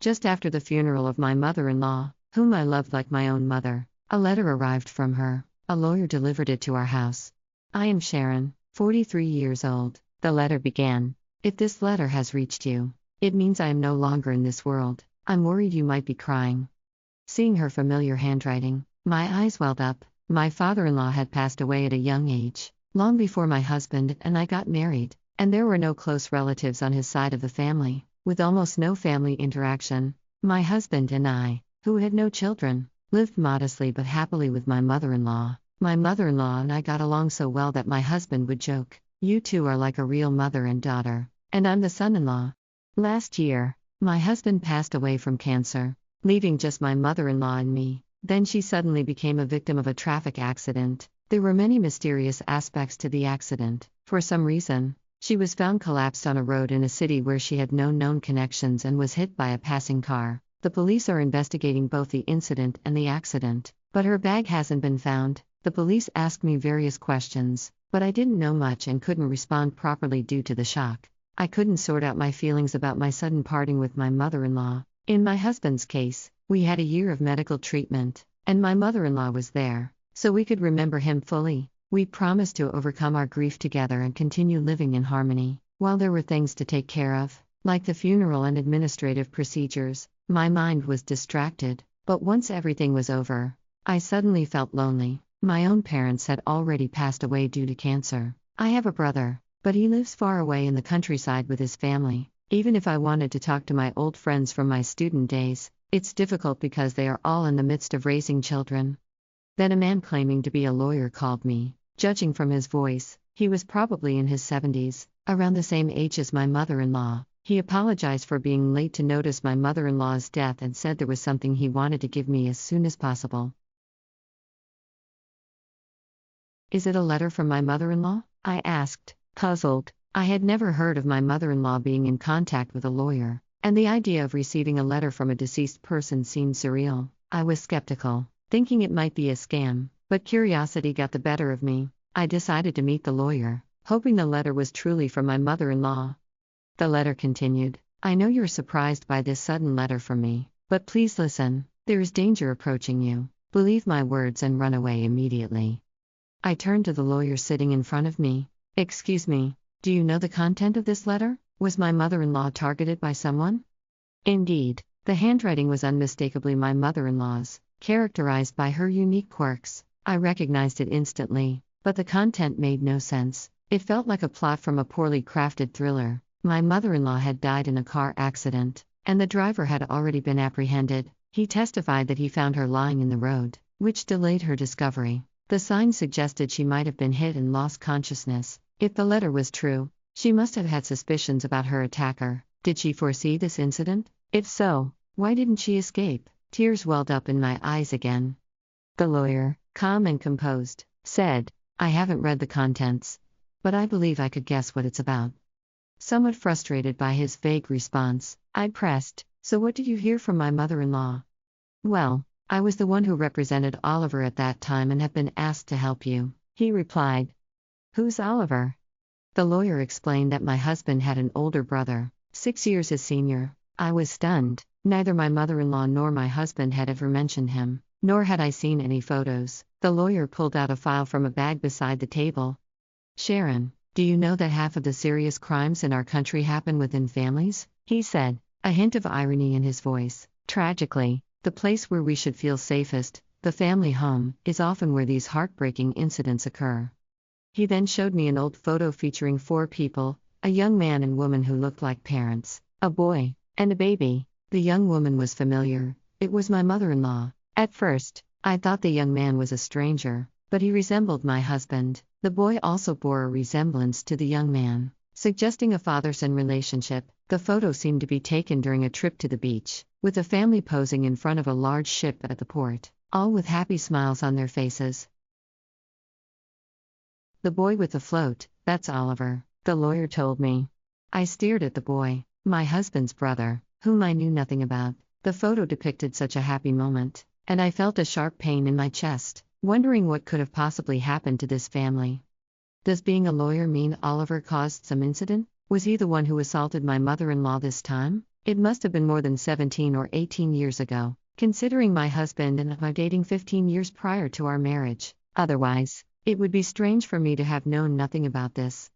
Just after the funeral of my mother-in-law, whom I loved like my own mother, a letter arrived from her. A lawyer delivered it to our house. I am Sharon, 43 years old. The letter began. If this letter has reached you, it means I am no longer in this world. I'm worried you might be crying. Seeing her familiar handwriting, my eyes welled up. My father-in-law had passed away at a young age, long before my husband and I got married, and there were no close relatives on his side of the family, with almost no family interaction. My husband and I, who had no children, lived modestly but happily with my mother-in-law. My mother-in-law and I got along so well that my husband would joke, "You two are like a real mother and daughter, and I'm the son-in-law." Last year, my husband passed away from cancer, leaving just my mother-in-law and me. Then she suddenly became a victim of a traffic accident. There were many mysterious aspects to the accident. For some reason, she was found collapsed on a road in a city where she had no known connections and was hit by a passing car. The police are investigating both the incident and the accident, but her bag hasn't been found. The police asked me various questions, but I didn't know much and couldn't respond properly due to the shock. I couldn't sort out my feelings about my sudden parting with my mother-in-law. In my husband's case, we had a year of medical treatment, and my mother-in-law was there, so we could remember him fully. We promised to overcome our grief together and continue living in harmony. While there were things to take care of, like the funeral and administrative procedures, my mind was distracted. But once everything was over, I suddenly felt lonely. My own parents had already passed away due to cancer. I have a brother, but he lives far away in the countryside with his family. Even if I wanted to talk to my old friends from my student days, it's difficult because they are all in the midst of raising children. Then a man claiming to be a lawyer called me. Judging from his voice, he was probably in his 70s, around the same age as my mother-in-law. He apologized for being late to notice my mother-in-law's death and said there was something he wanted to give me as soon as possible. "Is it a letter from my mother-in-law?" I asked, puzzled. I had never heard of my mother-in-law being in contact with a lawyer, and the idea of receiving a letter from a deceased person seemed surreal. I was skeptical, thinking it might be a scam, but curiosity got the better of me. I decided to meet the lawyer, hoping the letter was truly from my mother-in-law. The letter continued, "I know you're surprised by this sudden letter from me, but please listen. There is danger approaching you. Believe my words and run away immediately." I turned to the lawyer sitting in front of me. "Excuse me, do you know the content of this letter? Was my mother-in-law targeted by someone?" Indeed, the handwriting was unmistakably my mother-in-law's, characterized by her unique quirks. I recognized it instantly, but the content made no sense. It felt like a plot from a poorly crafted thriller. My mother-in-law had died in a car accident, and the driver had already been apprehended. He testified that he found her lying in the road, which delayed her discovery. The signs suggested she might have been hit and lost consciousness. If the letter was true, she must have had suspicions about her attacker. Did she foresee this incident? If so, why didn't she escape? Tears welled up in my eyes again. The lawyer, calm and composed, said, "I haven't read the contents, but I believe I could guess what it's about." Somewhat frustrated by his vague response, I pressed, "So what did you hear from my mother-in-law?" "Well, I was the one who represented Oliver at that time and have been asked to help you," he replied. "Who's Oliver?" The lawyer explained that my husband had an older brother, 6 years his senior. I was stunned. Neither my mother-in-law nor my husband had ever mentioned him, nor had I seen any photos. The lawyer pulled out a file from a bag beside the table. "Sharon, do you know that half of the serious crimes in our country happen within families?" he said, a hint of irony in his voice. "Tragically, the place where we should feel safest, the family home, is often where these heartbreaking incidents occur." He then showed me an old photo featuring 4 people, a young man and woman who looked like parents, a boy, and a baby. The young woman was familiar. It was my mother-in-law. At first, I thought the young man was a stranger, but he resembled my husband. The boy also bore a resemblance to the young man, suggesting a father-son relationship. The photo seemed to be taken during a trip to the beach, with the family posing in front of a large ship at the port, all with happy smiles on their faces. "The boy with the float, that's Oliver," the lawyer told me. I stared at the boy, my husband's brother, whom I knew nothing about. The photo depicted such a happy moment, and I felt a sharp pain in my chest, wondering what could have possibly happened to this family. Does being a lawyer mean Oliver caused some incident? Was he the one who assaulted my mother-in-law this time? It must have been more than 17 or 18 years ago, considering my husband and I dating 15 years prior to our marriage. Otherwise, it would be strange for me to have known nothing about this.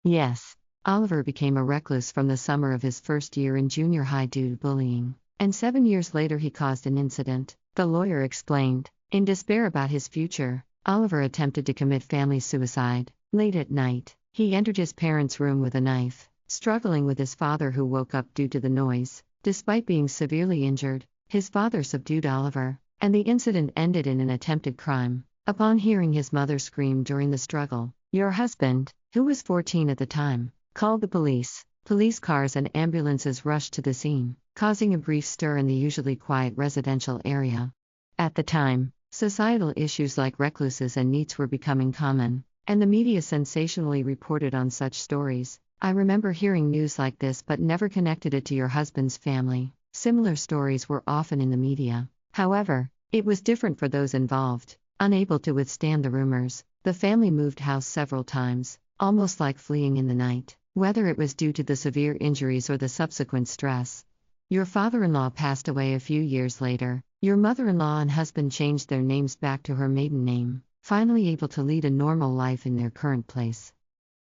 Yes, Oliver became a recluse from the summer of his first year in junior high due to bullying, and 7 years later he caused an incident, the lawyer explained. In despair about his future, Oliver attempted to commit family suicide. Late at night, he entered his parents' room with a knife, struggling with his father who woke up due to the noise. Despite being severely injured, his father subdued Oliver, and the incident ended in an attempted crime. Upon hearing his mother scream during the struggle, your husband, who was 14 at the time, called the police. Police cars and ambulances rushed to the scene, causing a brief stir in the usually quiet residential area. At the time, societal issues like recluses and NEETs were becoming common, and the media sensationally reported on such stories. I remember hearing news like this but never connected it to your husband's family. Similar stories were often in the media. However, it was different for those involved. Unable to withstand the rumors, the family moved house several times, almost like fleeing in the night, whether it was due to the severe injuries or the subsequent stress. Your father-in-law passed away a few years later. Your mother-in-law and husband changed their names back to her maiden name, finally able to lead a normal life in their current place.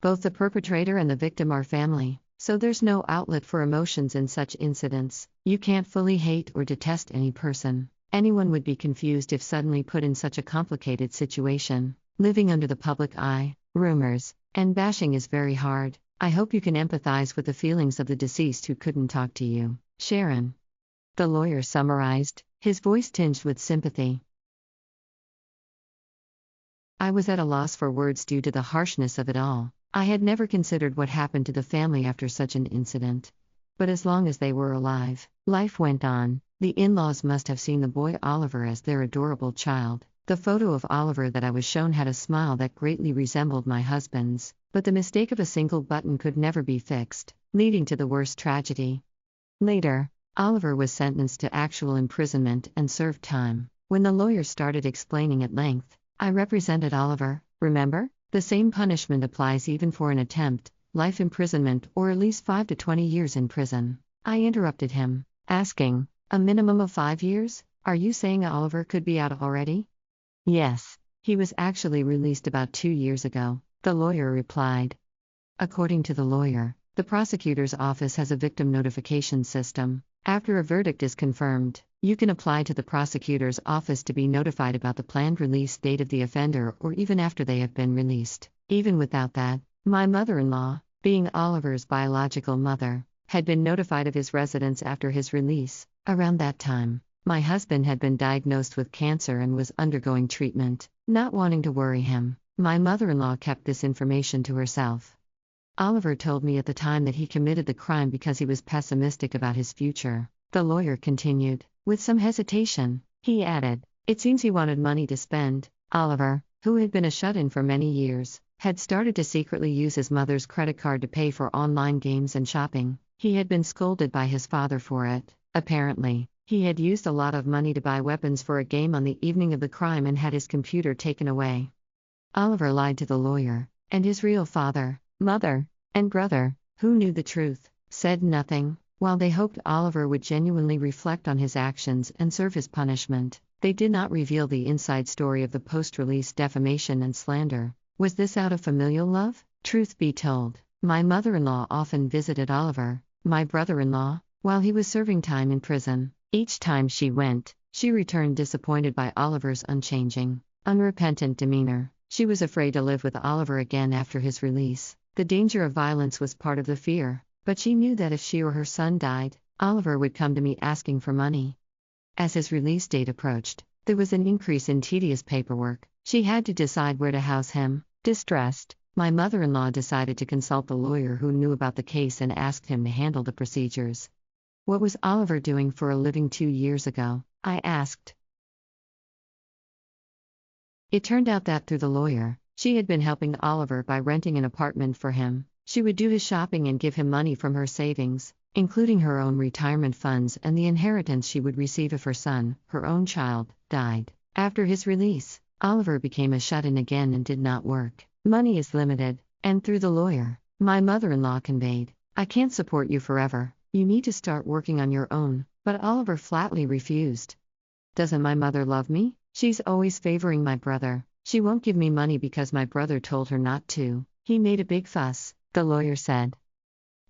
Both the perpetrator and the victim are family, so there's no outlet for emotions in such incidents. You can't fully hate or detest any person. Anyone would be confused if suddenly put in such a complicated situation. Living under the public eye, rumors, and bashing is very hard. I hope you can empathize with the feelings of the deceased who couldn't talk to you. Sharon. The lawyer summarized, his voice tinged with sympathy. I was at a loss for words due to the harshness of it all. I had never considered what happened to the family after such an incident. But as long as they were alive, life went on. The in-laws must have seen the boy Oliver as their adorable child. The photo of Oliver that I was shown had a smile that greatly resembled my husband's, but the mistake of a single button could never be fixed, leading to the worst tragedy. Later, Oliver was sentenced to actual imprisonment and served time. When the lawyer started explaining at length, I represented Oliver, remember? The same punishment applies even for an attempt, life imprisonment or at least 5 to 20 years in prison. I interrupted him, asking, a minimum of 5 years? Are you saying Oliver could be out already? Yes, he was actually released about 2 years ago, the lawyer replied. According to the lawyer, the prosecutor's office has a victim notification system. After a verdict is confirmed, you can apply to the prosecutor's office to be notified about the planned release date of the offender or even after they have been released. Even without that, my mother-in-law, being Oliver's biological mother, had been notified of his residence after his release. Around that time, my husband had been diagnosed with cancer and was undergoing treatment. Not wanting to worry him, my mother-in-law kept this information to herself. Oliver told me at the time that he committed the crime because he was pessimistic about his future. The lawyer continued. With some hesitation, he added, it seems he wanted money to spend. Oliver, who had been a shut-in for many years, had started to secretly use his mother's credit card to pay for online games and shopping. He had been scolded by his father for it. Apparently, he had used a lot of money to buy weapons for a game on the evening of the crime and had his computer taken away. Oliver lied to the lawyer, and his real father, mother, and brother, who knew the truth, said nothing. While they hoped Oliver would genuinely reflect on his actions and serve his punishment, they did not reveal the inside story of the post-release defamation and slander. Was this out of familial love? Truth be told, my mother-in-law often visited Oliver, my brother-in-law, while he was serving time in prison. Each time she went, she returned disappointed by Oliver's unchanging, unrepentant demeanor. She was afraid to live with Oliver again after his release. The danger of violence was part of the fear, but she knew that if she or her son died, Oliver would come to me asking for money. As his release date approached, there was an increase in tedious paperwork. She had to decide where to house him. Distressed, my mother-in-law decided to consult the lawyer who knew about the case and asked him to handle the procedures. What was Oliver doing for a living 2 years ago? I asked. It turned out that through the lawyer, she had been helping Oliver by renting an apartment for him. She would do his shopping and give him money from her savings, including her own retirement funds and the inheritance she would receive if her son, her own child, died. After his release, Oliver became a shut-in again and did not work. Money is limited, and through the lawyer, my mother-in-law conveyed, I can't support you forever. You need to start working on your own, but Oliver flatly refused. Doesn't my mother love me? She's always favoring my brother. She won't give me money because my brother told her not to. He made a big fuss, the lawyer said.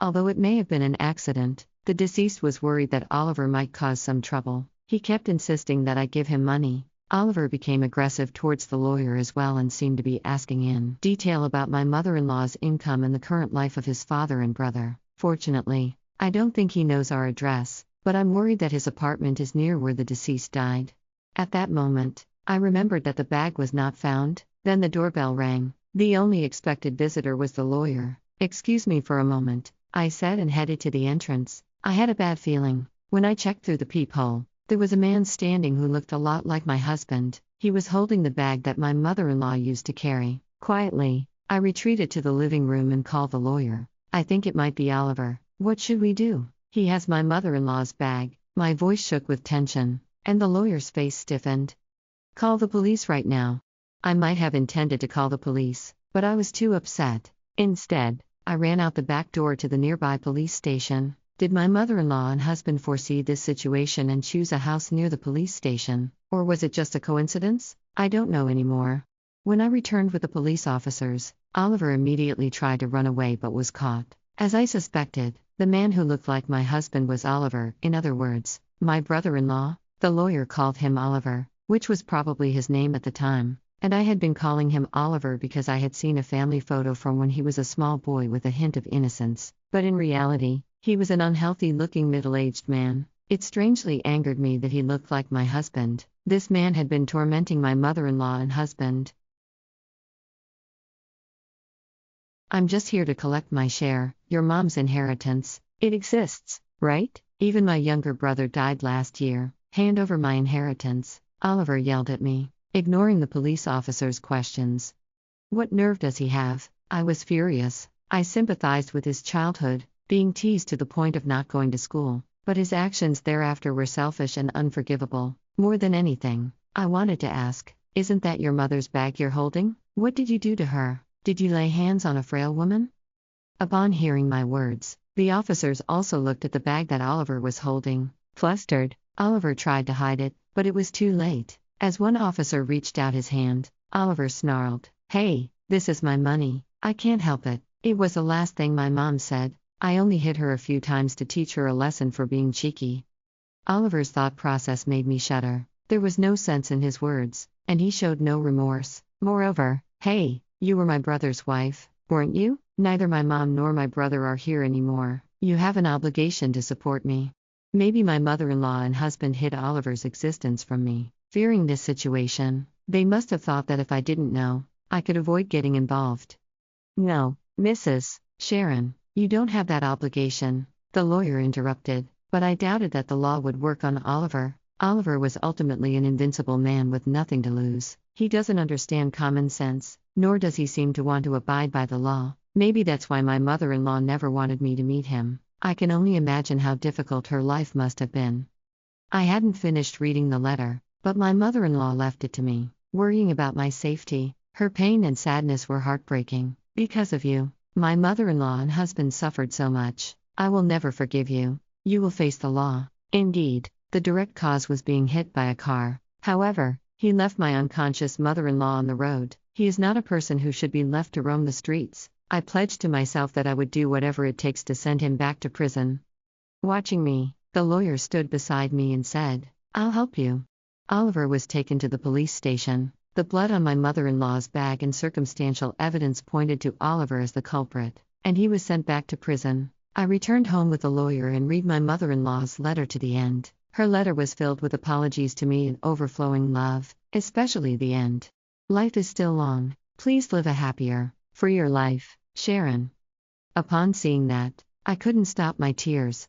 Although it may have been an accident, the deceased was worried that Oliver might cause some trouble. He kept insisting that I give him money. Oliver became aggressive towards the lawyer as well and seemed to be asking in detail about my mother-in-law's income and the current life of his father and brother. Fortunately, I don't think he knows our address, but I'm worried that his apartment is near where the deceased died. At that moment, I remembered that the bag was not found. Then the doorbell rang. The only expected visitor was the lawyer. "Excuse me for a moment," I said and headed to the entrance. I had a bad feeling. When I checked through the peephole, there was a man standing who looked a lot like my husband. He was holding the bag that my mother-in-law used to carry. Quietly, I retreated to the living room and called the lawyer. "I think it might be Oliver. What should we do? He has my mother-in-law's bag." My voice shook with tension, and the lawyer's face stiffened. "Call the police right now." I might have intended to call the police, but I was too upset. Instead, I ran out the back door to the nearby police station. Did my mother-in-law and husband foresee this situation and choose a house near the police station, or was it just a coincidence? I don't know anymore. When I returned with the police officers, Oliver immediately tried to run away but was caught. As I suspected, the man who looked like my husband was Oliver, in other words, my brother-in-law. The lawyer called him Oliver, which was probably his name at the time, and I had been calling him Oliver because I had seen a family photo from when he was a small boy with a hint of innocence, but in reality, he was an unhealthy-looking middle-aged man. It strangely angered me that he looked like my husband. This man had been tormenting my mother-in-law and husband. "I'm just here to collect my share, your mom's inheritance. It exists, right? Even my younger brother died last year. Hand over my inheritance," Oliver yelled at me, ignoring the police officer's questions. What nerve does he have? I was furious. I sympathized with his childhood, being teased to the point of not going to school, but his actions thereafter were selfish and unforgivable. More than anything, I wanted to ask, "Isn't that your mother's bag you're holding? What did you do to her? Did you lay hands on a frail woman?" Upon hearing my words, the officers also looked at the bag that Oliver was holding. Flustered, Oliver tried to hide it, but it was too late. As one officer reached out his hand, Oliver snarled, "Hey, this is my money. I can't help it." It was the last thing my mom said. I only hit her a few times to teach her a lesson for being cheeky. Oliver's thought process made me shudder. There was no sense in his words, and he showed no remorse. Moreover, "Hey, you were my brother's wife, weren't you? Neither my mom nor my brother are here anymore. You have an obligation to support me." Maybe my mother-in-law and husband hid Oliver's existence from me. Fearing this situation, they must have thought that if I didn't know, I could avoid getting involved. "No, Mrs. Sharon, you don't have that obligation," the lawyer interrupted, but I doubted that the law would work on Oliver. Oliver was ultimately an invincible man with nothing to lose. He doesn't understand common sense, nor does he seem to want to abide by the law. Maybe that's why my mother-in-law never wanted me to meet him. I can only imagine how difficult her life must have been. I hadn't finished reading the letter, but my mother-in-law left it to me, worrying about my safety. Her pain and sadness were heartbreaking. "Because of you, my mother-in-law and husband suffered so much. I will never forgive you. You will face the law." Indeed, the direct cause was being hit by a car. However, he left my unconscious mother-in-law on the road. He is not a person who should be left to roam the streets. I pledged to myself that I would do whatever it takes to send him back to prison. Watching me, the lawyer stood beside me and said, "I'll help you." Oliver was taken to the police station. The blood on my mother-in-law's bag and circumstantial evidence pointed to Oliver as the culprit, and he was sent back to prison. I returned home with the lawyer and read my mother-in-law's letter to the end. Her letter was filled with apologies to me and overflowing love, especially the end. "Life is still long. Please live a happier, freer life, Sharon." Upon seeing that, I couldn't stop my tears.